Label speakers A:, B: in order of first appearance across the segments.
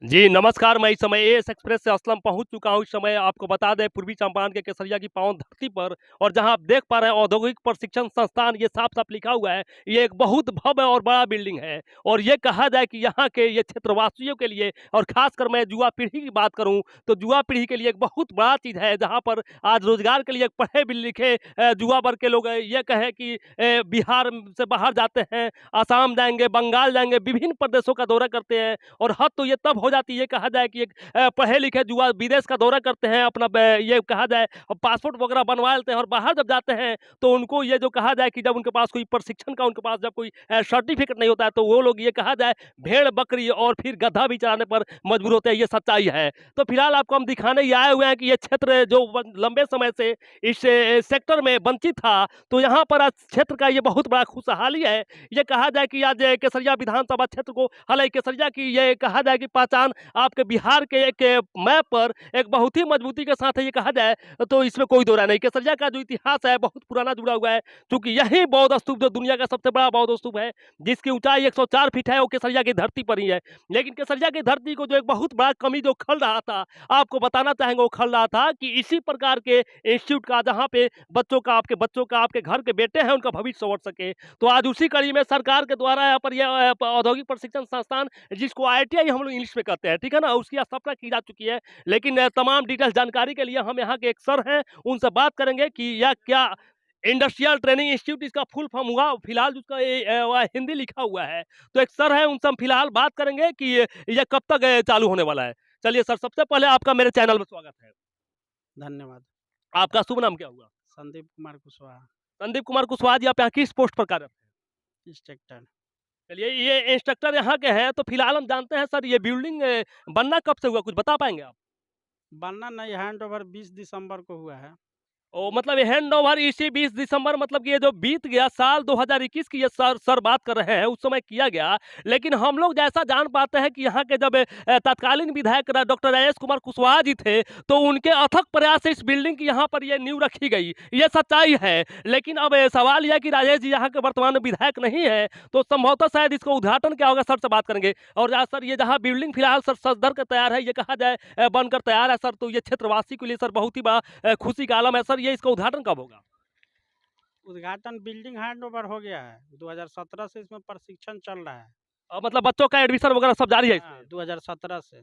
A: जी, नमस्कार। मैं इस समय एएस एक्सप्रेस से असलम पहुँच चुका हूँ। इस समय आपको बता दें पूर्वी चंपारण के केसरिया की पावन धरती पर और जहाँ आप देख पा रहे हैं औद्योगिक प्रशिक्षण संस्थान ये साफ-साफ लिखा हुआ है। ये एक बहुत भव्य और बड़ा बिल्डिंग है और ये कहा जाए कि यहाँ के ये क्षेत्रवासियों के लिए और ख़ासकर मैं युवा पीढ़ी की बात करूँ तो युवा पीढ़ी के लिए एक बहुत बड़ा चीज़ है जहाँ पर आज रोज़गार के लिए पढ़े-लिखे युवा वर्ग के लोग ये कहें कि बिहार से बाहर जाते हैं, असम जाएँगे, बंगाल जाएँगे, विभिन्न प्रदेशों का दौरा करते हैं और हद तो ये तब हो जाती है कहा जाए कि एक पढ़े-लिखे युवा विदेश का दौरा करते हैं अपना ये कहा जाए पासपोर्ट वगैरह बनवा लेते हैं और बाहर जब जाते हैं तो उनको ये जो कहा जाए कि जब उनके पास कोई प्रशिक्षण का उनके पास जब कोई सर्टिफिकेट नहीं होता है तो वो लोग ये कहा जाए भेड़ बकरी और फिर गधा भी चलाने पर मजबूर होते हैं, ये सच्चाई है। तो फिलहाल आपको हम दिखाने ये आए हुए हैं कि ये क्षेत्र जो लंबे समय से इस सेक्टर में वंचित था, तो यहाँ पर आज क्षेत्र का ये बहुत बड़ा खुशहाली है। ये कहा जाए कि आज केसरिया विधानसभा क्षेत्र को हालांकि केसरिया की ये कहा जाए कि पहचान आपके बिहार के एक मैप पर एक बहुत ही मजबूती के साथ है ये कहा जाए तो इसमें कोई दो राय नहीं। केसरिया का जो इतिहास है बहुत पुराना जुड़ा हुआ है क्योंकि यही बौद्ध स्तूप जो दुनिया का सबसे बड़ा बौद्ध स्तूप है जिसकी ऊंचाई 104 फीट है वो केसरिया की धरती पर ही है। लेकिन केसरिया की धरती को जो एक बहुत बड़ा कमी जो खल रहा था आपको बताना चाहेंगे वो खल रहा था कि इसी प्रकार के इंस्टीट्यूट का जहाँ पे बच्चों का आपके घर के बेटे हैं उनका भविष्य संवर सके। तो आज उसी कड़ी में सरकार के द्वारा यहाँ पर यह औद्योगिक प्रशिक्षण संस्थान जिसको आईटीआई हम लोग इंग्लिश में कहते हैं, ठीक है ना? उसकी स्थापना की जा चुकी है। लेकिन तमाम डिटेल्स जानकारी के लिए हम यहाँ के एक सर हैं, उनसे बात करेंगे कि यह क्या इंडस्ट्रियल ट्रेनिंग इंस्टीट्यूट इसका फुल फॉर्म हुआ। फिलहाल उसका हिंदी लिखा हुआ है। तो एक सर हैं, उनसे हम फिलहाल बात करेंगे कि ये कब तक चालू होने वाला है। चलिए सर, सबसे पहले आपका मेरे चैनल में स्वागत है।
B: धन्यवाद।
A: आपका शुभ नाम क्या हुआ?
B: संदीप कुमार कुशवाहा,
A: संदीप कुमार कुशवाहा जी, आप यहाँ किस पोस्ट पर कार्यरत हैं?
B: इंस्ट्रक्टर।
A: चलिए, ये इंस्ट्रक्टर यहाँ के हैं, तो फिलहाल हम जानते हैं सर ये बिल्डिंग बनना कब से हुआ, कुछ बता पाएँगे आप?
B: बनना नहीं, हैंडओवर 20 दिसंबर को हुआ है।
A: मतलब ये हैंडओवर इसी 20 दिसंबर मतलब कि ये जो बीत गया साल 2021 की ये सर बात कर रहे हैं, उस समय किया गया। लेकिन हम लोग जैसा जान पाते हैं कि यहाँ के जब तत्कालीन विधायक डॉक्टर राजेश कुमार कुशवाहा जी थे, तो उनके अथक प्रयास से इस बिल्डिंग की यहाँ पर ये नींव रखी गई। ये सच्चाई है। लेकिन अब सवाल यह है कि राजेश जी यहाँ के वर्तमान में विधायक नहीं है, तो संभवतः शायद इसका उद्घाटन क्या होगा, सर से बात करेंगे। और सर ये जहाँ बिल्डिंग फिलहाल सर सज धर के तैयार है, ये कहा जाए बनकर तैयार है सर, तो ये क्षेत्रवासी के लिए सर बहुत ही बड़ा खुशी का आलम है सर। ये इसका उद्घाटन कब होगा?
B: उद्घाटन बिल्डिंग हैंडओवर हो गया है। 2017 से इसमें प्रशिक्षण चल रहा है।
A: मतलब बच्चों का एडमिशन वगैरह सब जारी है
B: हाँ,
A: इसमें?
B: 2017 से।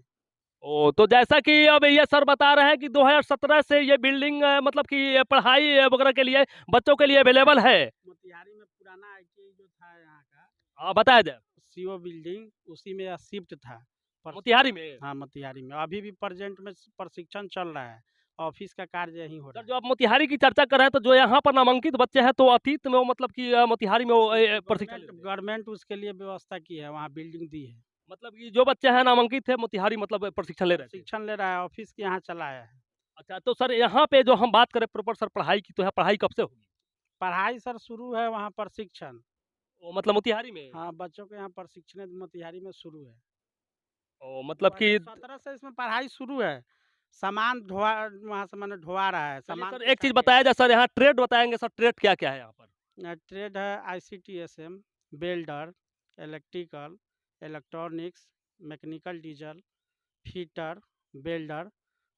A: तो जैसा कि अब ये सर बता रहे हैं कि 2017 से ये बिल्डिंग मतलब कि पढ़ाई वगैरह के लिए बच्चों के लिए अवेलेबल है।
B: मोतिहारी में पुराना आईटीआई जो था यहाँ का,
A: हाँ, बताया जाए।
B: सीओ बिल्डिंग, उसी में शिफ्ट था।
A: मोतिहारी में?
B: हाँ, मोतिहारी में अभी भी प्रेजेंट में प्रशिक्षण चल रहा है। ऑफिस का कार्य यहीं हो रहा
A: सर,
B: है।
A: जो आप मोतिहारी की चर्चा कर रहे हैं, तो जो यहाँ पर नामांकित बच्चे हैं, तो अतीत में वो मतलब कि मोतिहारी में वो प्रशिक्षण ले
B: गवर्नमेंट
A: रहे हैं।
B: गवर्नमेंट उसके लिए व्यवस्था की है, वहाँ बिल्डिंग दी है।
A: मतलब कि जो बच्चे हैं नामांकित थे मोतिहारी मतलब प्रशिक्षण ले रहे थे।
B: प्रशिक्षण ले रहा है, ऑफिस के यहाँ चलाया है।
A: अच्छा, तो सर यहाँ पे जो हम बात करें प्रॉपर सर पढ़ाई की, तो है पढ़ाई कब से होगी?
B: पढ़ाई सर शुरू है वहाँ प्रशिक्षण।
A: मतलब मोतिहारी में?
B: हाँ, बच्चों के यहाँ प्रशिक्षण मोतिहारी में शुरू है।
A: मतलब कि
B: 2017 से इसमें पढ़ाई शुरू है। सामान ढोआ वहाँ से मैंने ढोआ रहा है,
A: चलिए
B: सामान
A: सर, एक चीज़
B: बिछा
A: बताया जाए सर, यहाँ ट्रेड बताएँगे सर, ट्रेड क्या-क्या है यहाँ पर?
B: ट्रेड है ICTSM, welder, electrical, electronics, mechanical diesel, fitter, welder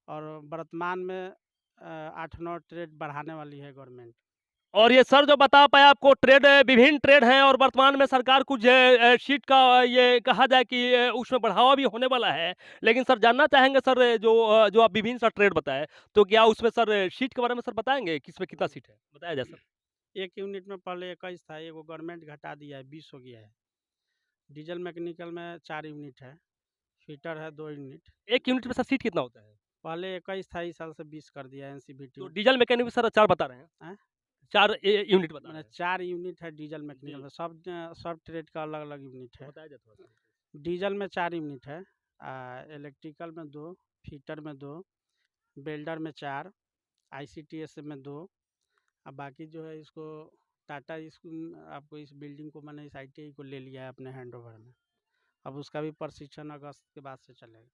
B: और वर्तमान में 8-9 ट्रेड बढ़ाने वाली है गवर्नमेंट।
A: और ये सर जो बता पाया आपको ट्रेड विभिन्न ट्रेड हैं और वर्तमान में सरकार कुछ शीट का ये कहा जाए कि उसमें बढ़ावा भी होने वाला है। लेकिन सर जानना चाहेंगे सर जो आप विभिन्न सर ट्रेड बताएँ, तो क्या उसमें सर शीट के बारे में सर बताएँगे किसमें कितना सीट है? बताया जाए सर।
B: एक यूनिट में पहले 21 था, एगो गवर्नमेंट घटा दिया है, 20 हो गया है। डीजल मैकेनिकल में 4 यूनिट है, फिटर है 2 यूनिट।
A: 1 यूनिट में सर सीट कितना होता है?
B: पहले 21 था, इस साल से 20 कर दिया है एनसीबीटी
A: तो
B: में।
A: डीजल मैकेनिक में सर 4 बता रहे हैं।
B: हैं?
A: 4 यूनिट बता
B: मैंने
A: रहे हैं।
B: 4 यूनिट है डीजल मैकेनिकल
A: जी,
B: में, सब ट्रेड का अलग-अलग यूनिट है।
A: बताया जाए थोड़ा-सा।
B: डीजल में 4 यूनिट है, इलेक्ट्रिकल में 2, फिटर में 2, वेल्डर में 4, आईसीटीएस में 2। अब बाकी जो है इसको टाटा आपको इस बिल्डिंग को मैंने इस आईटीआई को ले लिया है अपने हैंडओवर में। अब उसका भी प्रशिक्षण अगस्त के बाद से चलेगा।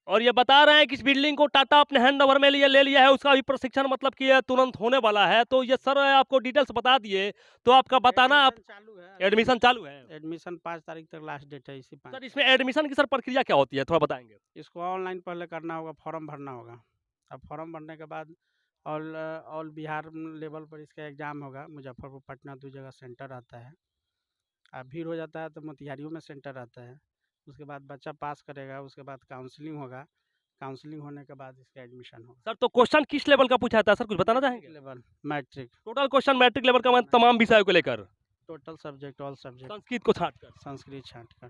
A: और ये बता रहे हैं कि इस बिल्डिंग को टाटा अपने हैंड ओवर में ले लिया है, उसका भी प्रशिक्षण मतलब कि ये तुरंत होने वाला है। तो ये सर आपको डिटेल्स बता दिए, तो आपका बताना आप
B: एडमिशन चालू है,
A: एडमिशन चालू है।
B: एडमिशन 5 तारीख तक लास्ट डेट है, इसी 5
A: सर इसमें एडमिशन की सर प्रक्रिया क्या होती है, थोड़ा बताएँगे?
B: इसको ऑनलाइन पहले करना होगा, फॉर्म भरना होगा। अब फॉर्म भरने के बाद ऑल बिहार लेवल पर इसका एग्ज़ाम होगा। मुजफ्फरपुर, पटना 2 जगह सेंटर आता है। भीड़ हो जाता है तो मोतिहारियों में सेंटर आता है। उसके बाद बच्चा पास करेगा, उसके बाद काउंसलिंग होगा। काउंसलिंग होने के बाद इसका एडमिशन होगा।
A: सर तो क्वेश्चन किस लेवल का पूछा था सर, कुछ बताना
B: मैट्रिक
A: चाहेंगे?
B: Level, matric,
A: total question matric level का तमाम विषयों को लेकर,
B: total subject, all subject,
A: Sanskrit को छाँट कर।
B: संस्कृत छाँट कर।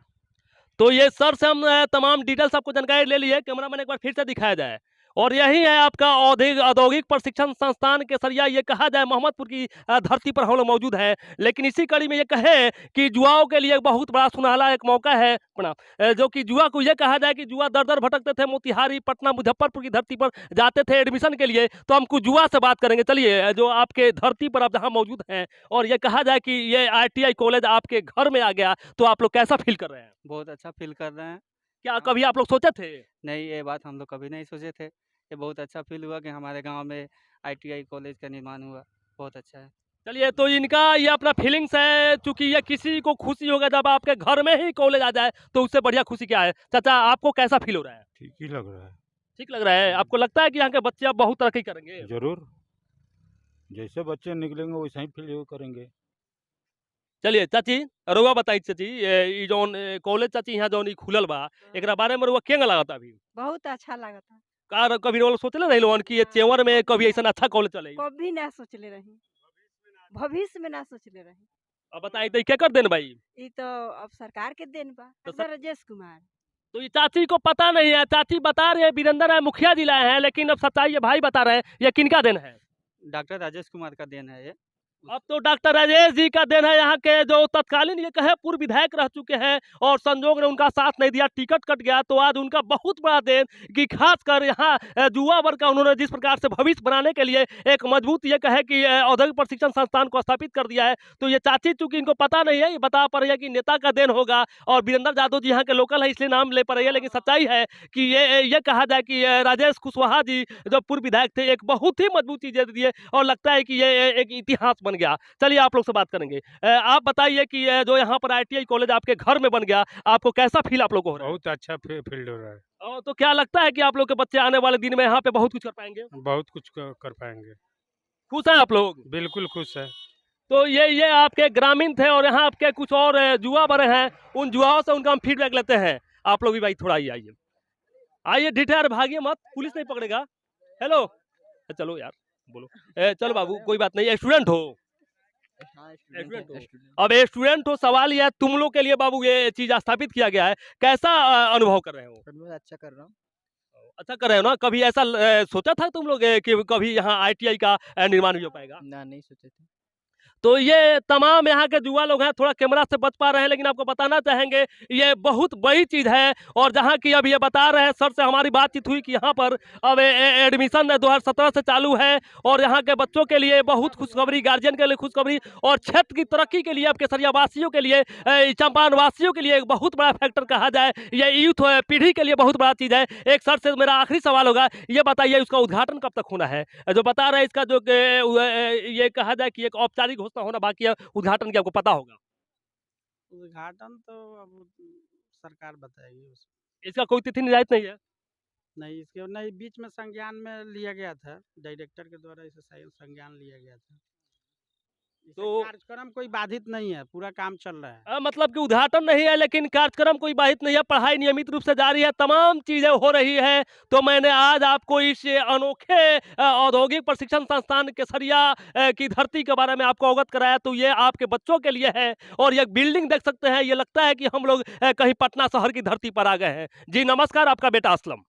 A: तो ये सर से हम तमाम डिटेल्स आपको जानकारी ले ली है। कैमरामैन एक बार फिर से दिखाया जाए। और यही है आपका औद्योगिक प्रशिक्षण संस्थान केसरिया, ये कहा जाए मोहम्मदपुर की धरती पर हम लोग मौजूद हैं। लेकिन इसी कड़ी में ये कहे कि युवाओं के लिए एक बहुत बड़ा सुनहरा एक मौका है अपना, जो कि युवा को ये कहा जाए कि युवा दर-दर भटकते थे, मोतिहारी, पटना, मुजफ्फरपुर की धरती पर जाते थे एडमिशन के लिए। तो हम कुछ युवा से बात करेंगे। चलिए, जो आपके धरती पर आप जहाँ मौजूद हैं, और ये कहा जाए कि ये ITI कॉलेज आपके घर में आ गया, तो आप लोग कैसा फील कर रहे हैं?
C: बहुत अच्छा फ़ील कर रहे हैं।
A: क्या कभी आप लोग सोचे थे?
C: नहीं, ये बात हम लोग कभी नहीं सोचे थे। ये बहुत अच्छा फ़ील हुआ कि हमारे गाँव में ITI कॉलेज का निर्माण हुआ। बहुत अच्छा है।
A: चलिए, तो इनका ये अपना फीलिंग्स है, चूँकि ये किसी को खुशी होगा जब आपके घर में ही कॉलेज आ जाए, तो उससे बढ़िया खुशी क्या है? चाचा आपको कैसा फील हो रहा है?
D: ठीक ही लग रहा है।
A: ठीक लग रहा है? आपको लगता है कि यहाँ के बच्चे अब बहुत तरक्की करेंगे?
D: ज़रूर, जैसे बच्चे निकलेंगे वैसा ही फील करेंगे।
A: चलिए चाची, रउआ बताई चाची, ई जौन कॉलेज चाची यहाँ जौन ई खुलल बा, एकरा बारे में रउआ केंगा लागता अभी?
E: बहुत अच्छा लागता।
A: का कभी रउआ सोचले रही लोगन कि ये चेंवर में कभी ऐसा अच्छा कॉलेज चले?
E: कभी ना सोचले रही, भविष्य में ना सोचले रही।
A: अब बताई तो केकर देन भाई?
E: ई तो अब सरकार के देन बा।
A: तो
E: डॉक्टर राजेश कुमार।
A: तो ये चाची को पता नहीं है, चाची बता रही है वीरेंद्र है, मुखिया जी लाए हैं, लेकिन अब सच्चाई ये भाई बता रहे हैं, ये किनका देन है?
C: डॉक्टर राजेश कुमार का देन है ये।
A: अब तो डॉक्टर राजेश जी का देन है। यहाँ के जो तत्कालीन ये कहे पूर्व विधायक रह चुके हैं, और संजोग ने उनका साथ नहीं दिया, टिकट कट गया, तो आज उनका बहुत बड़ा देन कि खासकर यहाँ युवा वर्ग का उन्होंने जिस प्रकार से भविष्य बनाने के लिए एक मजबूत ये कहे कि औद्योगिक प्रशिक्षण संस्थान को स्थापित कर दिया है। तो ये चाची चूंकि इनको पता नहीं है, ये बता पा रही है कि नेता का देन होगा, और वीरेंद्र यादव जी यहाँ के लोकल है इसलिए नाम ले पा रही है। लेकिन सच्चाई है कि ये कहा जाए कि राजेश कुशवाहा जी जो पूर्व विधायक थे, एक बहुत ही मजबूत चीज़ दे दिए, और लगता है कि ये एक इतिहास बन गया। चलिए आप लोग से बात करेंगे। आप बताइए कि जो यहाँ पर ITI कॉलेज आपके घर में बन गया, आपको कैसा फील आप लोग को हो रहा है?
D: बहुत अच्छा फील्ड हो रहा है।
A: तो क्या लगता है कि आप लोग के बच्चे आने वाले दिन में यहाँ पे बहुत कुछ कर पाएंगे?
D: बहुत कुछ कर पाएंगे।
A: खुश हैं आप लोग?
D: बिल्कुल खुश है।
A: तो ये आपके ग्रामीण थे, और यहाँ आपके कुछ और युवा बड़े हैं, उन युवाओं से उनका हम फीडबैक लेते हैं। आप लोग भी भाई थोड़ा आइए, आइए ढिठार, भागिए मत, पुलिस नहीं पकड़ेगा। हेलो, चलो यार बोलो। चलो बाबू, कोई बात नहीं, स्टूडेंट हो? स्टूडेंट हो। अब स्टूडेंट हो, सवाल ये है तुम लोग के लिए बाबू ये चीज स्थापित किया गया है, कैसा अनुभव कर रहे हो?
C: मैं अच्छा कर रहा हूँ।
A: अच्छा कर रहे हो ना? कभी ऐसा सोचा था तुम लोग कि कभी यहाँ ITI का निर्माण भी हो पाएगा?
C: ना, नहीं सोचे थे।
A: तो ये तमाम यहाँ के युवा लोग हैं, थोड़ा कैमरा से बच पा रहे हैं, लेकिन आपको बताना चाहेंगे ये बहुत बड़ी चीज़ है। और जहाँ की अब ये बता रहे हैं, सर से हमारी बातचीत हुई कि यहाँ पर अब एडमिशन 2017 से चालू है, और यहाँ के बच्चों के लिए बहुत खुशखबरी, गार्जियन के लिए खुशखबरी, और क्षेत्र की तरक्की के लिए, अब केसरिया वासियों के लिए, चंपारण वासियों के लिए एक बहुत बड़ा फैक्टर कहा जाए, ये यूथ पीढ़ी के लिए बहुत बड़ा चीज़ है। एक सर से मेरा आखिरी सवाल होगा, ये बताइए उसका उद्घाटन कब तक होना है? जो बता रहे हैं इसका जो ये कहा जाए कि एक औपचारिक घोषणा होना बाकी है, उद्घाटन की आपको पता होगा?
B: उद्घाटन तो अब सरकार बताएगी उसको।
A: इसका कोई तिथि निर्धारित नहीं है?
B: नहीं, इसके नहीं, बीच में संज्ञान में लिया गया था, डायरेक्टर के द्वारा इसे संज्ञान लिया गया था। तो कार्यक्रम कोई बाधित नहीं है, पूरा काम चल रहा है।
A: मतलब कि उद्घाटन नहीं है, लेकिन कार्यक्रम कोई बाधित नहीं है, पढ़ाई नियमित रूप से जारी है, तमाम चीजें हो रही है। तो मैंने आज आपको इस अनोखे औद्योगिक प्रशिक्षण संस्थान केसरिया की धरती के बारे में आपको अवगत कराया। तो ये आपके बच्चों के लिए है, और ये बिल्डिंग देख सकते हैं, ये लगता है कि हम लोग कहीं पटना शहर की धरती पर आ गए हैं। जी नमस्कार, आपका बेटा असलम।